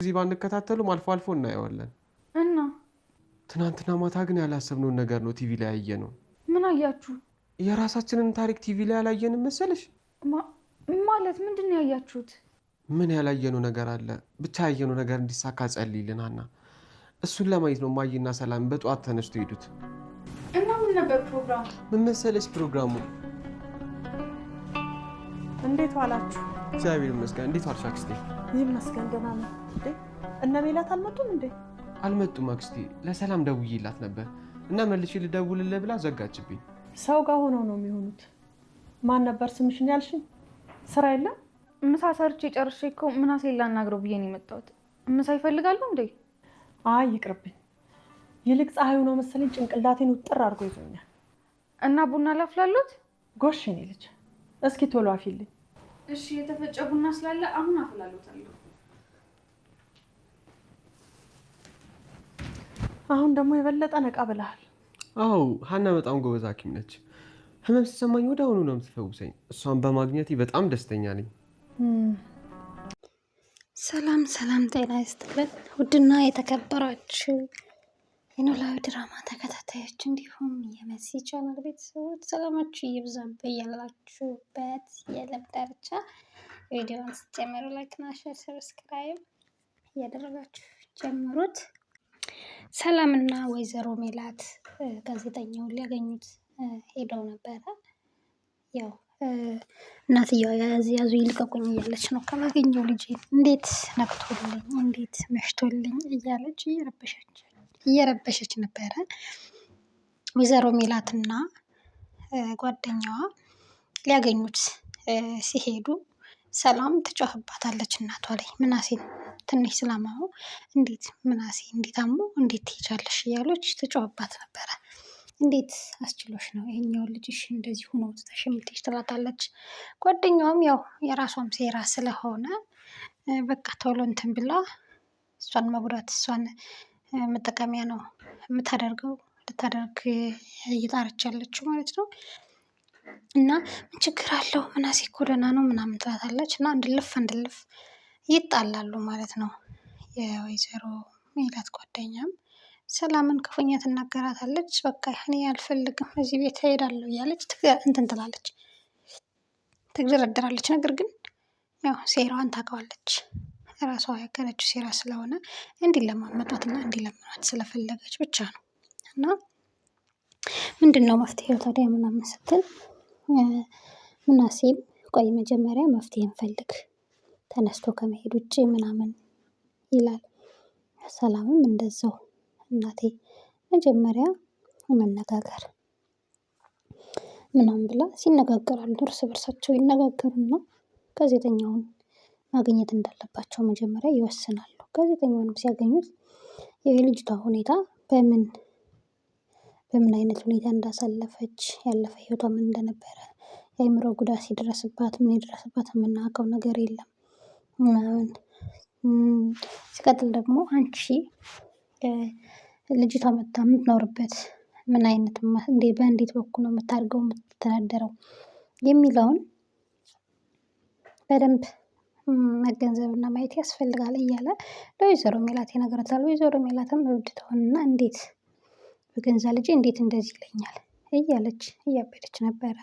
እዚህ ባንከታተሉም አልፎ አልፎ እናየዋለን። እና ትናንትና ማታ ግን ያላሰብነውን ነገር ነው ቲቪ ላይ ያየነው። ምን አያችሁ? የራሳችንን ታሪክ ቲቪ ላይ ያላየንም መሰለሽ? ማለት ምንድን ነው ያያችሁት? ምን ያላየነው ነገር አለ? ብቻ ያየነው ነገር እንዲሳካ ጸልይልን ሀና። እሱን ለማየት ነው ማይና ሰላም በጠዋት ተነስቶ ሄዱት። እና ምን ነበር ፕሮግራሙ? ምን መሰለሽ ፕሮግራሙ? እንዴት ዋላችሁ? እግዚአብሔር ይመስገን። እንዴት ዋልሽ አክስቴ? ይመስገን ደህና ነኝ። እንዴ እነ ሜላት አልመጡም እንዴ? አልመጡም አክስቴ። ለሰላም ደውዬላት ነበር እና መልሼ ልደውልልህ ብላ ዘጋችብኝ። ሰው ጋር ሆነው ነው የሚሆኑት። ማን ነበር ስምሽን ያልሽኝ? ስራ የለም? ምሳ ሰርቼ ጨርሼ እኮ ምናሴን ላናግረው ብዬ ነው የመጣሁት። ምሳ ይፈልጋሉ እንዴ? አይ ይቅርብኝ። ይልቅ ፀሐዩ ነው መሰለኝ ጭንቅላቴን ውጥር አድርጎ ይዞኛል። እና ቡና ላፍላሉት? ጎሽ የኔ ልጅ እስኪ ቶሎ አፊልኝ። እሺ የተፈጨ ቡና ስላለ አሁን አፍላሉታለሁ። አሁን ደግሞ የበለጠ ነቃ ብለሃል። አዎ ሀና በጣም ጎበዝ ሐኪም ነች። ህመም ሲሰማኝ ወደ አሁኑ ነው የምትፈውሰኝ። እሷን በማግኘቴ በጣም ደስተኛ ነኝ። ሰላም ሰላም፣ ጤና ይስጥልን ውድና የተከበራችሁ የኖላዊ ድራማ ተከታታዮች እንዲሁም የመሲ ቻናል ቤተሰቦች ሰላማችሁ ይብዛ በያላችሁበት የዓለም ዳርቻ። ቪዲዮውን ስትጀምሩ ላይክና ሼር ሰብስክራይብ እያደረጋችሁ ጀምሩት። ሰላምና ወይዘሮ ሜላት ጋዜጠኛውን ሊያገኙት ሄደው ነበረ። ያው እናትየዋ ያዙ ይልቀቁኝ እያለች ነው። ካላገኘው ልጅ እንዴት ነቅቶልኝ እንዴት መሽቶልኝ እያለች እየረበሸች ነበረ። ወይዘሮ ሜላትና ጓደኛዋ ሊያገኙት ሲሄዱ ሰላም ትጮህባታለች እናቷ ላይ። ምናሴን ትንሽ ስላማው እንዴት ምናሴ እንዴት አሞ እንዴት ትሄጃለሽ እያለች ትጮህባት ነበረ። እንዴት አስችሎሽ ነው ይሄኛው ልጅሽ እንደዚህ ሆኖ ተሸምተሽ ትላታለች። ጓደኛዋም ያው የራሷም ሴራ ስለሆነ በቃ ቶሎ እንትን ብላ እሷን መጉዳት እሷን መጠቀሚያ ነው የምታደርገው ልታደርግ እየጣረች ያለችው ማለት ነው። እና ምን ችግር አለው ምናሴ እኮ ደህና ነው ምናምን ትላታለች። እና እንድልፍ ይጣላሉ ማለት ነው። የወይዘሮ ሜላት ጓደኛም ሰላምን ክፉኛ ትናገራታለች። በቃ እኔ አልፈልግም እዚህ ቤት እሄዳለሁ እያለች እንትን ትላለች፣ ትግደረደራለች። ነገር ግን ያው ሴራዋን ታውቀዋለች። ራሷ ያቀረችው ሴራ ስለሆነ እንዲለማመጧትና እንዲለምኗት ስለፈለገች ብቻ ነው። እና ምንድን ነው መፍትሄው ታዲያ ምናምን ስትል ምናሴም ቆይ መጀመሪያ መፍትሄ እንፈልግ ተነስቶ ከመሄድ ውጭ ምናምን ይላል። ሰላምም እንደዛው እናቴ መጀመሪያ መነጋገር ምናምን ብላ ሲነጋገራሉ። እርስ በርሳቸው ይነጋገሩና ጋዜጠኛውን ማግኘት እንዳለባቸው መጀመሪያ ይወስናሉ። ጋዜጠኛውንም ሲያገኙት የልጅቷ ሁኔታ በምን አይነት ሁኔታ እንዳሳለፈች ያለፈ ህይወቷ ምን እንደነበረ የአእምሮ ጉዳት ሲደረስባት ምን የደረሰባት የምናውቀው ነገር የለም ምናምን። ሲቀጥል ደግሞ አንቺ ልጅቷ መታ የምትኖርበት ምን አይነት በእንዴት በኩል ነው የምታደርገው የምትተዳደረው የሚለውን በደንብ መገንዘብና ማየት ያስፈልጋል እያለ ለወይዘሮ ሜላት ይነግራታል። ወይዘሮ ሜላትም እብድ ትሆንና እንዴት በገንዛ ልጄ እንዴት እንደዚህ ይለኛል እያለች እያበደች ነበረ።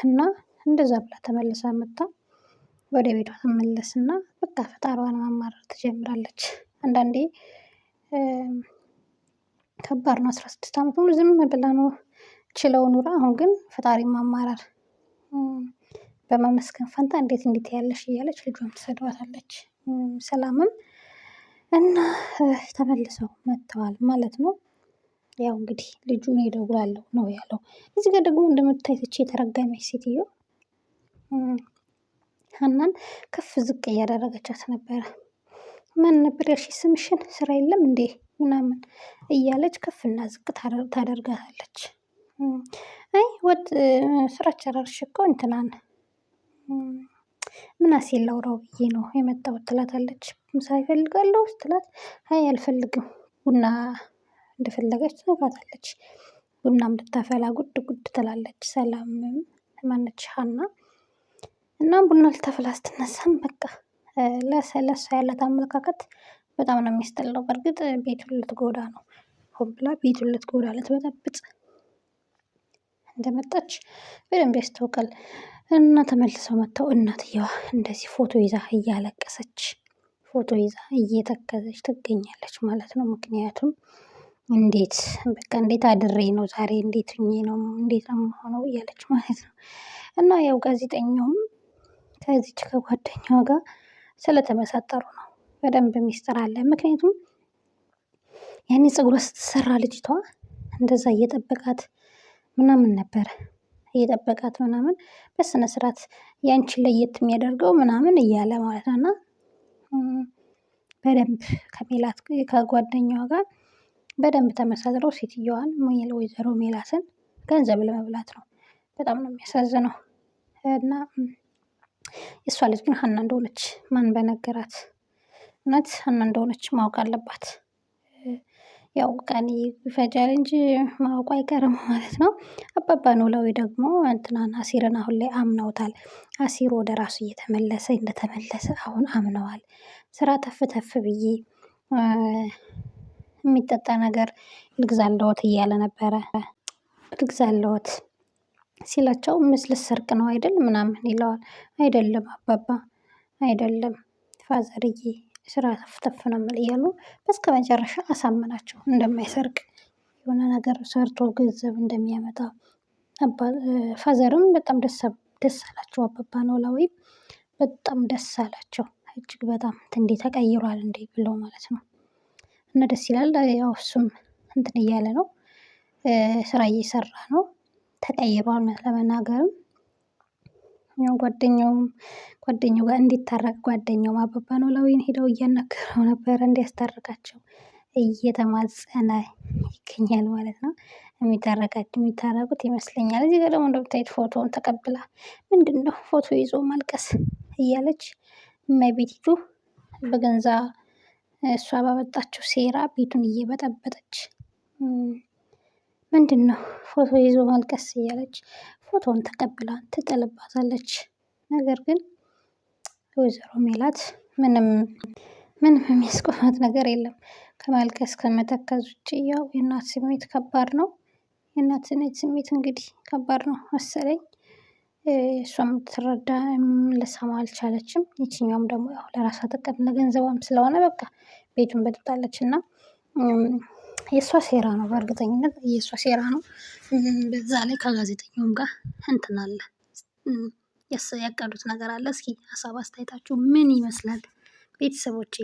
እና እንደዛ ብላ ተመልሳ መጣ ወደ ቤቷ ትመለስና በቃ ፈጣሪዋን ማማረር ትጀምራለች። አንዳንዴ ከባድ ነው። 16 ዓመት ሙሉ ዝም ብላ ነው ችለው ኑራ። አሁን ግን ፈጣሪ ማማረር በማመስገን ፈንታ እንዴት ያለሽ እያለች ልጇን ትሰድባታለች። ሰላምም እና ተመልሰው መጥተዋል ማለት ነው። ያው እንግዲህ ልጁን እደውላለሁ ነው ያለው። እዚህ ጋር ደግሞ እንደምታዩት የተረገመች ሴትዮ ሀናን ከፍ ዝቅ እያደረገቻት ነበረ። ማን ነበር ያልሽ ስምሽን ስራ የለም እንዴ ምናምን እያለች ከፍና ዝቅ ታደርጋታለች። አይ ወጥ ስራ ጨራርሽ እኮ እንትናን ምናሴን ላውራው ብዬ ነው የመጣሁት ትላታለች። ምሳ ይፈልጋለሁ ስትላት አይ አልፈልግም ቡና እንደፈለገች ትነግራታለች። ቡናም ልታፈላ ጉድ ትላለች። ሰላምም ማነች ሀና እና ቡና ልታፈላ ስትነሳም በቃ ለእሷ ያላት አመለካከት በጣም ነው የሚያስጠላው። በእርግጥ ቤቱን ልትጎዳ ነው፣ ሆን ብላ ቤቱን ልትጎዳ ልትበጠብጥ እንደመጣች በደንብ ያስታውቃል። እና ተመልሰው መጥተው እናትየዋ እንደዚህ ፎቶ ይዛ እያለቀሰች ፎቶ ይዛ እየተከዘች ትገኛለች ማለት ነው። ምክንያቱም እንዴት አድሬ ነው ዛሬ እንዴት ሁኜ ነው እንዴት ነው የምሆነው እያለች ማለት ነው። እና ያው ጋዜጠኛውም ከዚች ከጓደኛዋ ጋር ስለተመሳጠሩ ነው። በደንብ ሚስጥር አለ። ምክንያቱም ያኔ ፀጉሯ ስትሰራ ልጅቷ እንደዛ እየጠበቃት ምናምን ነበረ እየጠበቃት ምናምን በስነ ስርዓት ያንቺን ለየት የሚያደርገው ምናምን እያለ ማለት ነው። እና በደንብ ከጓደኛዋ ጋር በደንብ ተመሳጥረው ሴትየዋን ወይዘሮ ሜላትን ገንዘብ ለመብላት ነው። በጣም ነው የሚያሳዝነው። እና የእሷ ልጅ ግን ሀና እንደሆነች ማን በነገራት? እውነት ሀና እንደሆነች ማወቅ አለባት። ያው ቀን ይፈጃል እንጂ ማወቁ አይቀርም ማለት ነው። አባባ ኖላዊ ደግሞ እንትናን አሲርን አሁን ላይ አምነውታል። አሲር ወደ ራሱ እንደተመለሰ አሁን አምነዋል። ስራ ተፍ ተፍ ብዬ የሚጠጣ ነገር ልግዛለዎት እያለ ነበረ። ልግዛለዎት ሲላቸው ልትሰርቅ ነው አይደል ምናምን ይለዋል። አይደለም አባባ አይደለም ፋዘርዬ ስራ ተፍ ተፍ ነው የምልህ እያሉ በስተመጨረሻ አሳመናቸው እንደማይሰርቅ የሆነ ነገር ሰርቶ ገንዘብ እንደሚያመጣ። ፋዘርም በጣም ደስ አላቸው። አባባ ኖላዊም በጣም ደስ አላቸው። እጅግ በጣም እንዴ ተቀይሯል እንዴ ብለው ማለት ነው። እና ደስ ይላል። ያው እሱም እንትን እያለ ነው፣ ስራ እየሰራ ነው፣ ተቀይሯል። እውነት ለመናገርም ያው ጓደኛው ጋር እንዲታረቅ ጓደኛውም አባባ ኖላዊን ሄደው እያናገረው ነበረ እንዲያስታርቃቸው እየተማጸነ ይገኛል ማለት ነው። የሚታረቁት ይመስለኛል። እዚህ ጋር ደግሞ እንደምታዩት ፎቶውን ተቀብላ ምንድነው ፎቶ ይዞ ማልቀስ እያለች እመቤቲቱ በገንዛ እሷ ባመጣችው ሴራ ቤቱን እየበጠበጠች ምንድነው ፎቶ ይዞ ማልቀስ እያለች ፎቶውን ተቀብላ ትጥልባታለች። ነገር ግን ወይዘሮ ሜላት ምንም የሚያስቆማት ነገር የለም ከማልቀስ ከመተከዝ ውጪ። ያው የእናት ስሜት ከባድ ነው። የእናትነት ስሜት እንግዲህ ከባድ ነው መሰለኝ። እሷም ትረዳ ልትሰማ አልቻለችም። ይችኛውም ደግሞ ያው ለራሷ ጥቅም ለገንዘቧም ስለሆነ በቃ ቤቱን በጥብጣለች። እና የእሷ ሴራ ነው፣ በእርግጠኝነት የእሷ ሴራ ነው። በዛ ላይ ከጋዜጠኛውም ጋር እንትን አለ፣ ያቀዱት ነገር አለ። እስኪ ሀሳብ አስተያየታችሁ ምን ይመስላል ቤተሰቦቼ?